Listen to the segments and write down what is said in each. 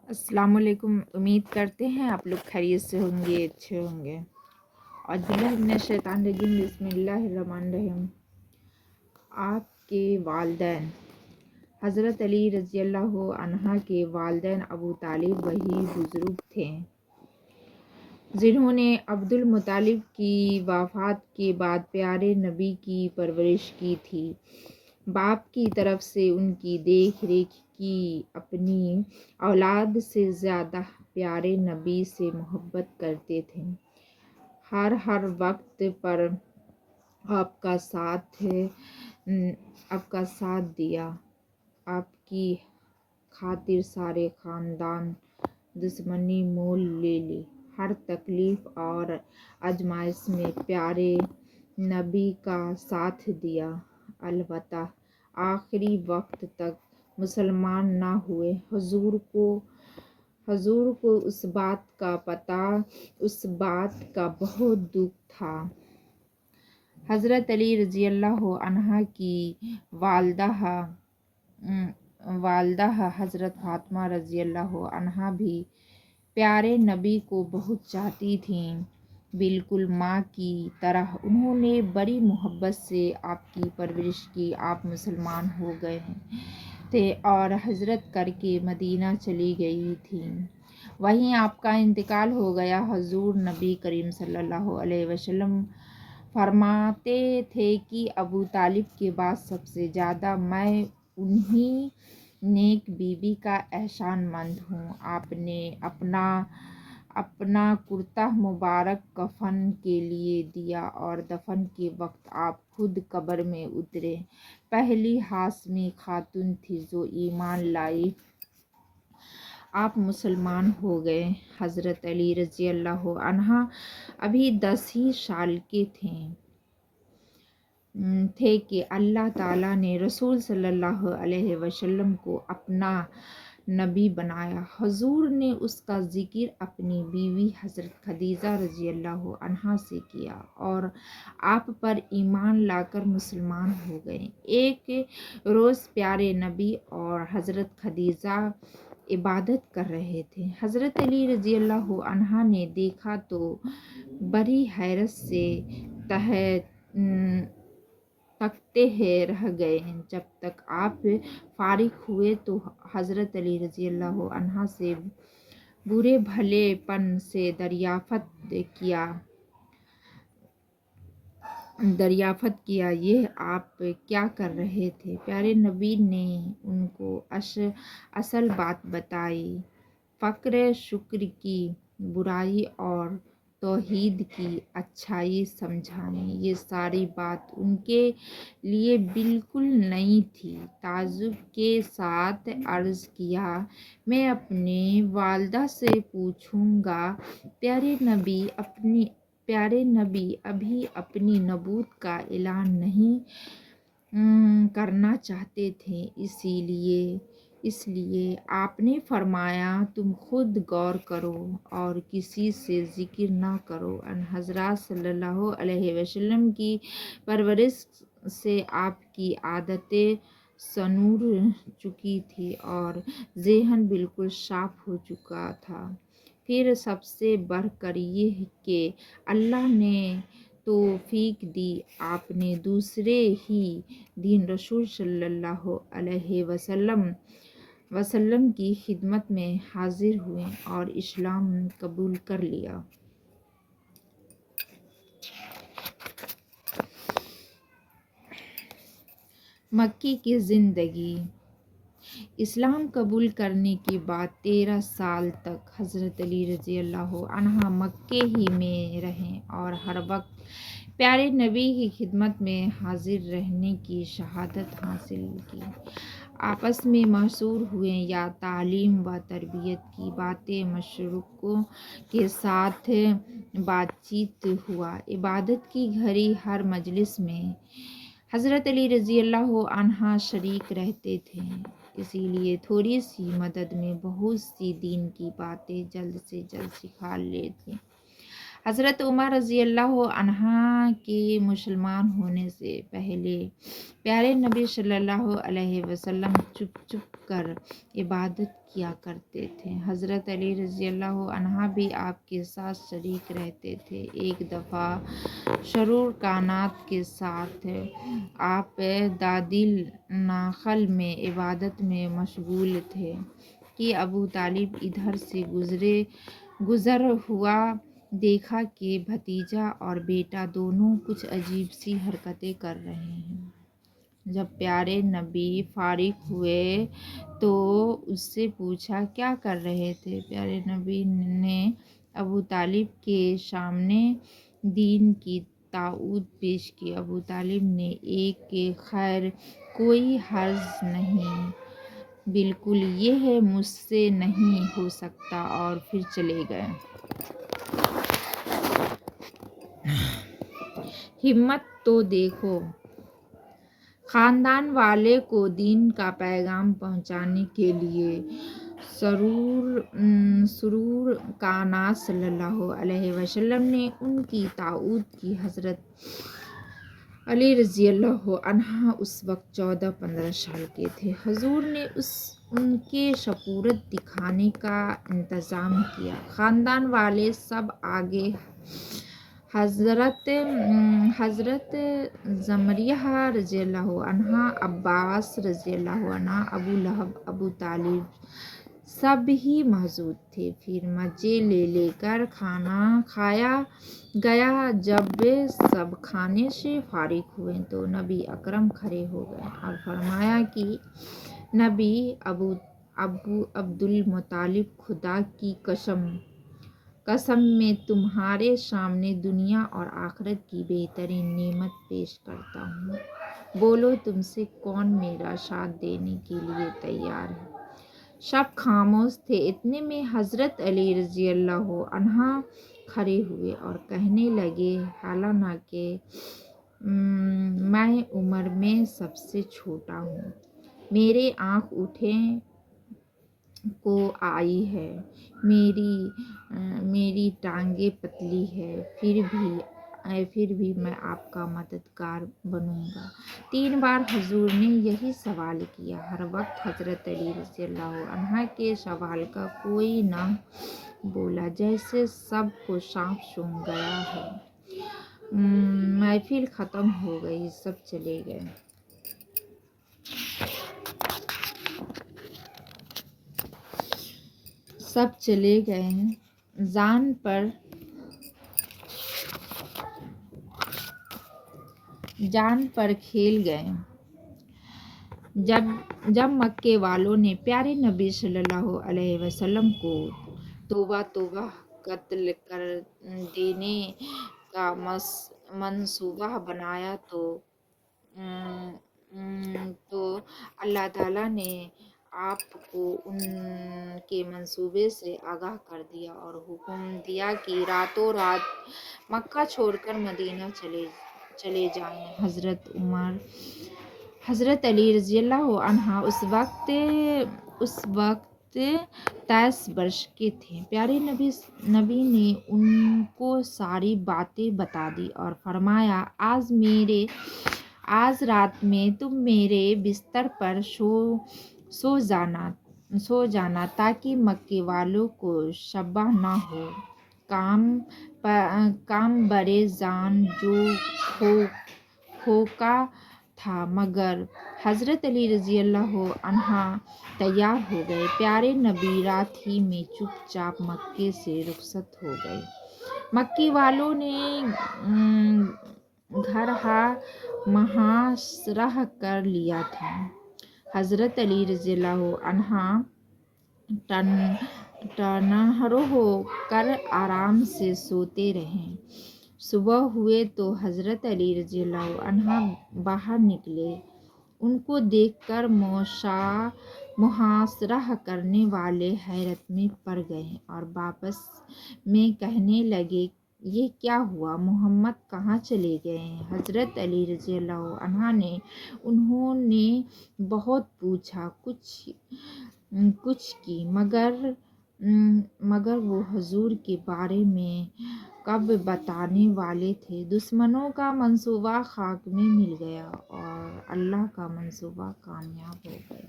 अस्सलाम वालेकुम। उम्मीद करते हैं आप लोग खैरियत से होंगे, अच्छे होंगे। औज़ुबिल्लाहिमिनश्शैतानिर्रजीम, बिस्मिल्लाहिर्रहमानिर्रहीम। आपके वालिदैन हज़रत अली रज़ियल्लाहु अन्हा के वालिदैन अबू तालिब वही बुज़ुर्ग थे जिन्होंने अब्दुल मुत्तलिब की वफ़ात के बाद प्यारे नबी की परवरिश की थी। बाप की तरफ से उनकी देख रेख की, अपनी औलाद से ज़्यादा प्यारे नबी से मोहब्बत करते थे। हर वक्त पर आपका साथ दिया। आपकी खातिर सारे ख़ानदान दुश्मनी मोल ले ली। हर तकलीफ़ और आज़माइश में प्यारे नबी का साथ दिया। अलबत्ता आखिरी वक्त तक मुसलमान ना हुए। हुजूर को उस बात का बहुत दुख था। हज़रत अली रज़ियल्लाहु अन्हा की वालदा हज़रत फ़ातिमा रज़ियल्लाहु अन्हा भी प्यारे नबी को बहुत चाहती थीं, बिल्कुल माँ की तरह। उन्होंने बड़ी मोहब्बत से आपकी परवरिश की। आप मुसलमान हो गए थे और हिजरत करके मदीना चली गई थीं। वहीं आपका इंतकाल हो गया। हुजूर नबी करीम सल्लल्लाहु अलैहि वसल्लम फरमाते थे कि अबू तालिब के बाद सबसे ज़्यादा मैं उन्हीं नेक बीवी का एहसानमंद हूँ। आपने अपना कुर्ता मुबारक कफन के लिए दिया और दफन के वक्त आप खुद कब्र में उतरे। पहली हाशमी खातून थी जो ईमान लाई। आप मुसलमान हो गए। हज़रत अली रज़ियल्लाहु अन्हा अभी 10 ही साल के थे कि अल्लाह ताला ने रसूल सल्लल्लाहु अलैहि वसल्लम को अपना नबी बनाया। हुजूर ने उसका जिक्र अपनी बीवी हज़रत खदीजा रज़ियल्लाहु अन्हा से किया और आप पर ईमान लाकर मुसलमान हो गए। एक रोज़ प्यारे नबी और हज़रत खदीजा इबादत कर रहे थे। हज़रत अली रज़ियल्लाहु अन्हा ने देखा तो बड़ी हैरत से तकते रह गए। जब तक आप फारिग हुए तो हज़रत अली रज़ियल्लाहु अन्हा से बुरे भलेपन से दरियाफ़त किया, ये आप क्या कर रहे थे? प्यारे नबी ने उनको असल बात बताई। फ़क्र शुक्र की बुराई और तौहीद की अच्छाई समझाई। ये सारी बात उनके लिए बिल्कुल नई थी। ताज्जुब के साथ अर्ज़ किया, मैं अपने वालिदा से पूछूंगा। प्यारे नबी अभी अपनी नबूवत का ऐलान नहीं करना चाहते थे, इसलिए आपने फरमाया, तुम खुद गौर करो और किसी से जिक्र ना करो। हज़रत सल्लल्लाहु अलैहि वसल्लम की परवरिश से आपकी आदतें सनूर चुकी थी और ज़हन बिल्कुल साफ हो चुका था। फिर सबसे बढ़कर ये कि अल्लाह ने तौफीक दी, आपने दूसरे ही दिन रसूल सल्लल्लाहु अलैहि वसल्लम की खिदमत में हाजिर हुए और इस्लाम कबूल कर लिया। मक्की की ज़िंदगी। इस्लाम कबूल करने के बाद 13 साल तक हज़रत अली रज़ियल्लाहु अन्हा मक्के ही में रहें और हर वक्त प्यारे नबी की खिदमत में हाजिर रहने की शहादत हासिल की। आपस में मशहूर हुए या तालीम व तरबियत की बातें, मशरूकों के साथ बातचीत हुआ। इबादत की घड़ी हर मजलिस में हज़रत अली रज़ियल्लाहु अन्हा शरीक रहते थे, इसीलिए थोड़ी सी मदद में बहुत सी दीन की बातें जल्द से जल्द सिखा लेते। हज़रत उमर रज़ी अल्लाह अन्हा के मुसलमान होने से पहले प्यारे नबी सल्लल्लाहु अलैहि वसल्लम चुप चुप कर इबादत किया करते थे। हज़रत अली रज़ी अल्लाह अन्हा भी आपके साथ शरीक रहते थे। एक दफ़ा शरूर कानात के साथ आप दादिल नाखल में इबादत में मशगूल थे कि अबू तालिब इधर से गुज़र हुआ देखा कि भतीजा और बेटा दोनों कुछ अजीब सी हरकतें कर रहे हैं। जब प्यारे नबी फारिग हुए तो उससे पूछा क्या कर रहे थे। प्यारे नबी ने अबू तालिब के सामने दीन की ताऊद पेश की। अबू तालिब ने एक के खैर कोई हर्ज नहीं, बिल्कुल यह मुझसे नहीं हो सकता, और फिर चले गए। हिम्मत तो देखो, ख़ानदान वाले को दीन का पैगाम पहुंचाने के लिए सुरूर कानात सल्लल्लाहु अलैहि वसल्लम ने उनकी ताऊद की। हज़रत अली रज़ी अल्लाह अन्हा उस वक्त 14-15 साल के थे। हुजूर ने उनके सपूरत दिखाने का इंतज़ाम किया। ख़ानदान वाले सब आगे हज़रत ज़मरिया रज़ी अल्लाह अन्हा, अब्बास रज़ी अल्लाह अन्हा, अबू लहब, अबू तालिब सब ही मौजूद थे। फिर मज़े लेकर खाना खाया गया। जब सब खाने से फारिग हुए तो नबी अकरम खड़े हो गए और फरमाया कि नबी अबू अब्दुल मुत्तलिब, खुदा की कसम मैं तुम्हारे सामने दुनिया और आखिरत की बेहतरीन नेमत पेश करता हूँ। बोलो तुमसे कौन मेरा साथ देने के लिए तैयार है। सब खामोश थे। इतने में हज़रत अली रज़ी अल्लाह अन्हा खड़े हुए और कहने लगे, हालांकि मैं उम्र में सबसे छोटा हूँ, मेरे आँख उठे को आई है, मेरी टांगे पतली है, फिर भी मैं आपका मददगार बनूंगा। 3 बार हुजूर ने यही सवाल किया। हर वक्त हज़रत अली रज़ी अल्लाह अन्हा के सवाल का कोई न बोला, जैसे सब को सांप सूंघ गया है। महफिल ख़त्म हो गई, सब चले गए। सब चले गए हैं। जान पर खेल गए। जब मक्के वालों ने प्यारे नबी सल्लल्लाहु अलैहि वसल्लम को तौबा कत्ल कर देने का मंसूबा बनाया तो अल्लाह ताला ने आपको उनके मंसूबे से आगाह कर दिया और हुक्म दिया कि रातों रात मक्का छोड़कर मदीना चले जाएं। हज़रत अली रज़ी अल्लाह अन्हा उस वक्त 23 वर्ष के थे। प्यारे नबी ने उनको सारी बातें बता दी और फरमाया, आज रात में तुम मेरे बिस्तर पर सो जाना ताकि मक्के वालों को शब्बा न हो। काम बड़े जान जो होका था, मगर हज़रत अली रज़ी अल्लाह अन्हा तैयार हो गए। प्यारे नबी रात ही में चुपचाप मक्के से रुखसत हो गए। मक्की वालों ने घर महासरह कर लिया था। हज़रत अली रज़ी अल्लाह अन्हा टनहरो होकर आराम से सोते रहे। सुबह हुए तो हज़रत अली रज़ी अल्लाह अन्हा बाहर निकले। उनको देखकर मुहासरह करने वाले हैरत में पड़ गए और वापस में कहने लगे, ये क्या हुआ, मोहम्मद कहाँ चले गए हैं। हज़रत अली रज़ी अल्लाह अन्हा ने उन्होंने बहुत पूछा कुछ की, मगर مگر وہ حضور کے بارے میں کب بتانے والے تھے۔ دشمنوں کا منصوبہ خاک میں مل گیا اور اللہ کا منصوبہ کامیاب ہو گیا۔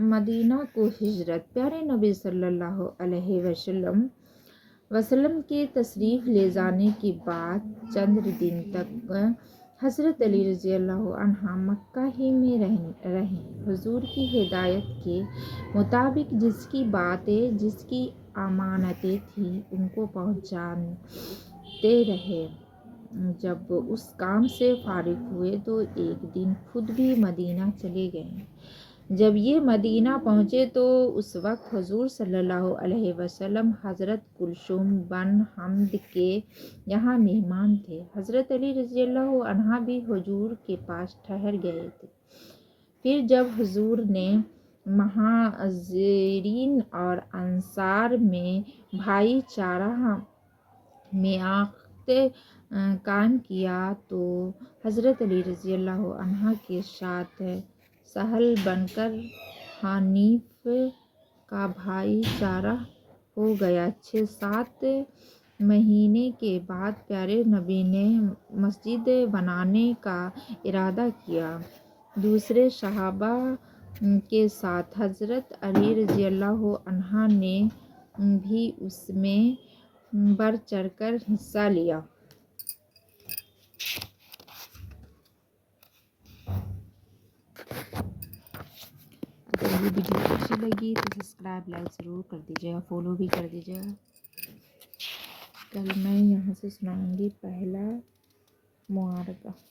مدینہ کو ہجرت۔ پیارے نبی صلی اللہ علیہ وسلم کے تشریف لے جانے کے بعد چند دن تک حضرت علی رضی اللہ عنہ مکہ ہی میں رہیں۔ حضور کی ہدایت کے مطابق جس کی باتیں، جس کی امانتیں تھیں، ان کو پہنچاتے رہے۔ جب اس کام سے فارغ ہوئے تو ایک دن خود بھی مدینہ چلے گئے۔ جب یہ مدینہ پہنچے تو اس وقت حضور صلی اللہ علیہ وسلم حضرت کلثوم بن حمد کے یہاں مہمان تھے۔ حضرت علی رضی اللہ عنہ بھی حضور کے پاس ٹھہر گئے تھے۔ پھر جب حضور نے مہاجرین اور انصار میں بھائی چارہ میں عقد قائم کیا تو حضرت علی رضی اللہ عنہ کے ساتھ سہل بن کر حنیف کا بھائی چارہ ہو گیا۔ 6-7 مہینے کے بعد پیارے نبی نے مسجد بنانے کا ارادہ کیا۔ دوسرے صحابہ کے ساتھ حضرت علی رضی اللہ عنہ نے بھی اس میں بڑھ چڑھ کر حصہ لیا۔ اگر یہ ویڈیو اچھی لگی تو سبسکرائب لائک ضرور کر دیجیے گا، فالو بھی کر دیجیے گا۔ کل میں یہاں سے سناؤں گی پہلا معارکہ۔